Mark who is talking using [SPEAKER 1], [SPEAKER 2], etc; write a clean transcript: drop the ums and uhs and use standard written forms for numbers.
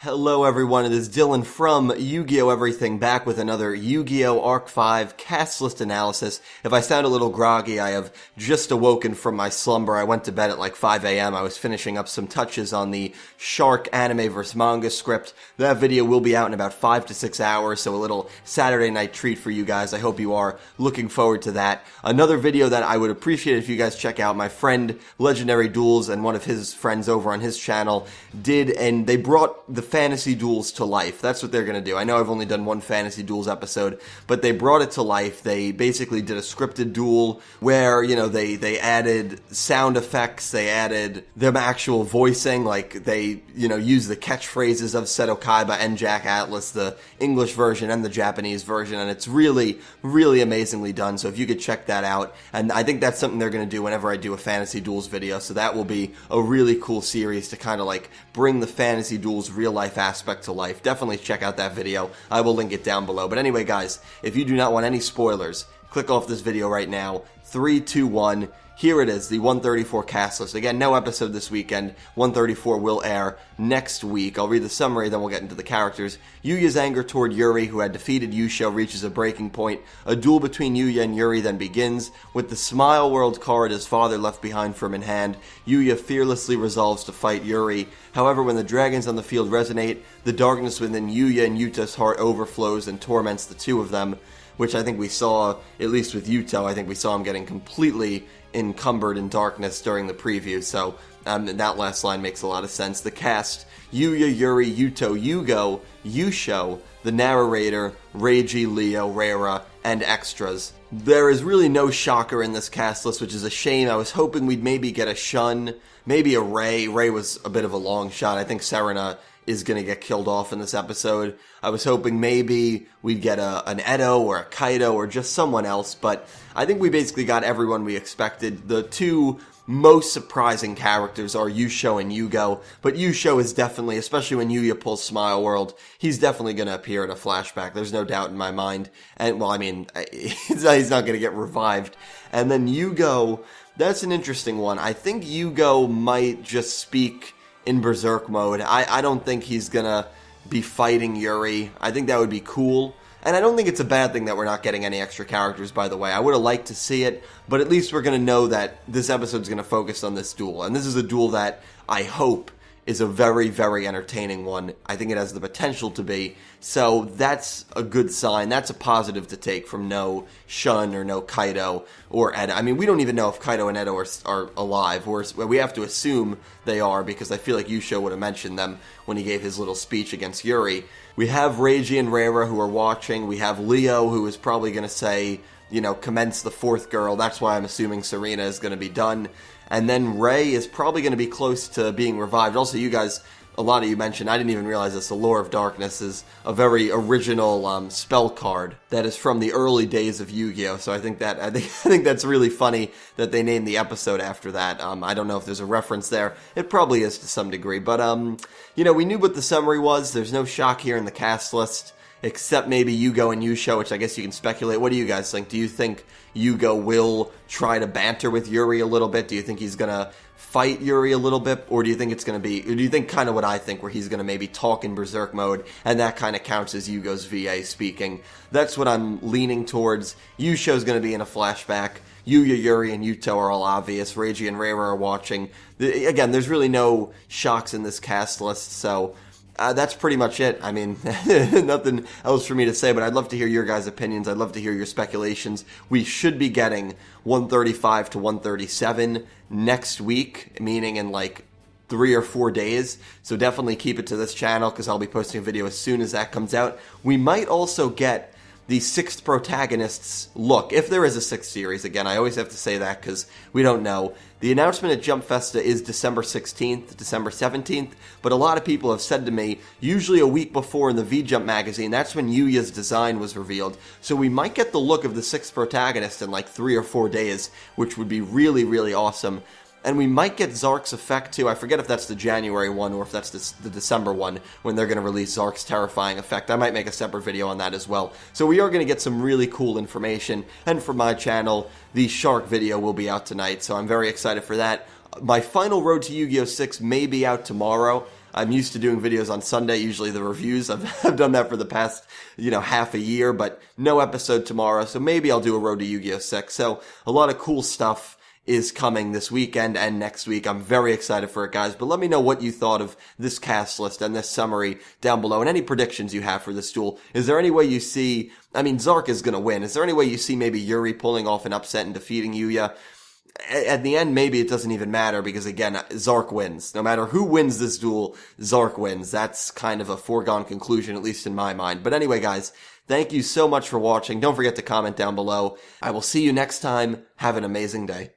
[SPEAKER 1] Hello everyone, it is Dylan from Yu-Gi-Oh! Everything, back with another Yu-Gi-Oh! Arc 5 cast list analysis. If I sound a little groggy, I have just awoken from my slumber. I went to bed at like 5 a.m. I was finishing up some touches on the Shark anime vs. manga script. That video will be out in about 5 to 6 hours, so a little Saturday night treat for you guys. I hope you are looking forward to that. Another video that I would appreciate if you guys check out, my friend Legendary Duels and one of his friends over on his channel did, and they brought the fantasy duels to life. That's what they're going to do. I know I've only done one fantasy duels episode, but they brought it to life. They basically did a scripted duel where, you know, they added sound effects, they added them actual voicing, like they, you know, use the catchphrases of Seto Kaiba and Jack Atlas, the English version and the Japanese version, and it's really, really amazingly done. So if you could check that out, and I think that's something they're going to do whenever I do a fantasy duels video, so that will be a really cool series to kind of like bring the fantasy duels real life aspect to life. Definitely check out that video. I will link it down below. But anyway, guys, if you do not want any spoilers, click off this video right now. 3, 2, 1. Here it is, the 134 cast list. Again, no episode this weekend. 134 will air next week. I'll read the summary, then we'll get into the characters. Yuya's anger toward Yuri, who had defeated Yugioh, reaches a breaking point. A duel between Yuya and Yuri then begins. With the Smile World card his father left behind for him in hand, Yuya fearlessly resolves to fight Yuri. However, when the dragons on the field resonate, the darkness within Yuya and Yuta's heart overflows and torments the two of them, which I think we saw, at least with Yugioh, I think we saw him getting completely encumbered in darkness during the preview, so that last line makes a lot of sense. The cast: Yuya, Yuri, Yugioh, Yugioh, the narrator, Reiji, Leo, Reira, and extras. There is really no shocker in this cast list, which is a shame. I was hoping we'd maybe get a Shun, maybe a Rei. Rei was a bit of a long shot. I think Serena is going to get killed off in this episode. I was hoping maybe we'd get an Edo or a Kaido or just someone else, but I think we basically got everyone we expected. The two most surprising characters are Yugioh and Yugioh, but Yugioh is definitely, especially when Yuya pulls Smile World, he's definitely going to appear in a flashback. There's no doubt in my mind. And, well, I mean, he's not going to get revived. And then Yugioh, that's an interesting one. I think Yugioh might just speak in Berserk mode. I don't think he's gonna be fighting Yuri. I think that would be cool. And I don't think it's a bad thing that we're not getting any extra characters, by the way. I would have liked to see it, but at least we're gonna know that this episode's gonna focus on this duel. And this is a duel that I hope is a very, very entertaining one. I think it has the potential to be. So that's a good sign. That's a positive to take from no Shun or no Kaido or Edo. I mean, we don't even know if Kaido and Edo are alive. We have to assume they are, because I feel like Yugioh would have mentioned them when he gave his little speech against Yuri. We have Reiji and Reira who are watching. We have Leo, who is probably going to say, you know, commence the fourth girl. That's why I'm assuming Serena is going to be done. And then Rei is probably going to be close to being revived. Also, you guys, a lot of you mentioned, I didn't even realize this, the Lore of Darkness is a very original spell card that is from the early days of Yu-Gi-Oh! So I think that's really funny that they named the episode after that. I don't know if there's a reference there. It probably is to some degree. But, you know, we knew what the summary was. There's no shock here in the cast list, except maybe Yugioh and Yugioh, which I guess you can speculate. What do you guys think? Do you think Yugioh will try to banter with Yuri a little bit? Do you think he's going to fight Yuri a little bit? Or do you think it's going to be, or do you think kind of what I think, where he's going to maybe talk in Berserk mode, and that kind of counts as Yugioh's VA speaking? That's what I'm leaning towards. Yugioh's going to be in a flashback. Yuya, Yuri, and Yugioh are all obvious. Reiji and Reira are watching. Again, there's really no shocks in this cast list, so that's pretty much it. I mean, nothing else for me to say, but I'd love to hear your guys' opinions. I'd love to hear your speculations. We should be getting 135 to 137 next week, meaning in like 3 or 4 days. So definitely keep it to this channel, because I'll be posting a video as soon as that comes out. We might also get the 6th protagonist's look, if there is a 6th series. Again, I always have to say that because we don't know. The announcement at Jump Festa is December 16th, December 17th, but a lot of people have said to me, usually a week before in the V-Jump magazine, that's when Yuya's design was revealed. So we might get the look of the 6th protagonist in like 3 or 4 days, which would be really, really awesome. And we might get Zark's effect too. I forget if that's the January one or if that's the December one, when they're going to release Zark's terrifying effect. I might make a separate video on that as well. So we are going to get some really cool information. And for my channel, the Shark video will be out tonight, so I'm very excited for that. My final Road to Yu-Gi-Oh! 6 may be out tomorrow. I'm used to doing videos on Sunday, usually the reviews. I've done that for the past, half a year, but no episode tomorrow, so maybe I'll do a Road to Yu-Gi-Oh! 6. So a lot of cool stuff is coming this weekend and next week. I'm very excited for it, guys, but let me know what you thought of this cast list and this summary down below, and any predictions you have for this duel. Is there any way you see, Zark is gonna win. Is there any way you see maybe Yuri pulling off an upset and defeating Yuya? At the end, maybe it doesn't even matter because, again, Zark wins. No matter who wins this duel, Zark wins. That's kind of a foregone conclusion, at least in my mind. But anyway, guys, thank you so much for watching. Don't forget to comment down below. I will see you next time. Have an amazing day.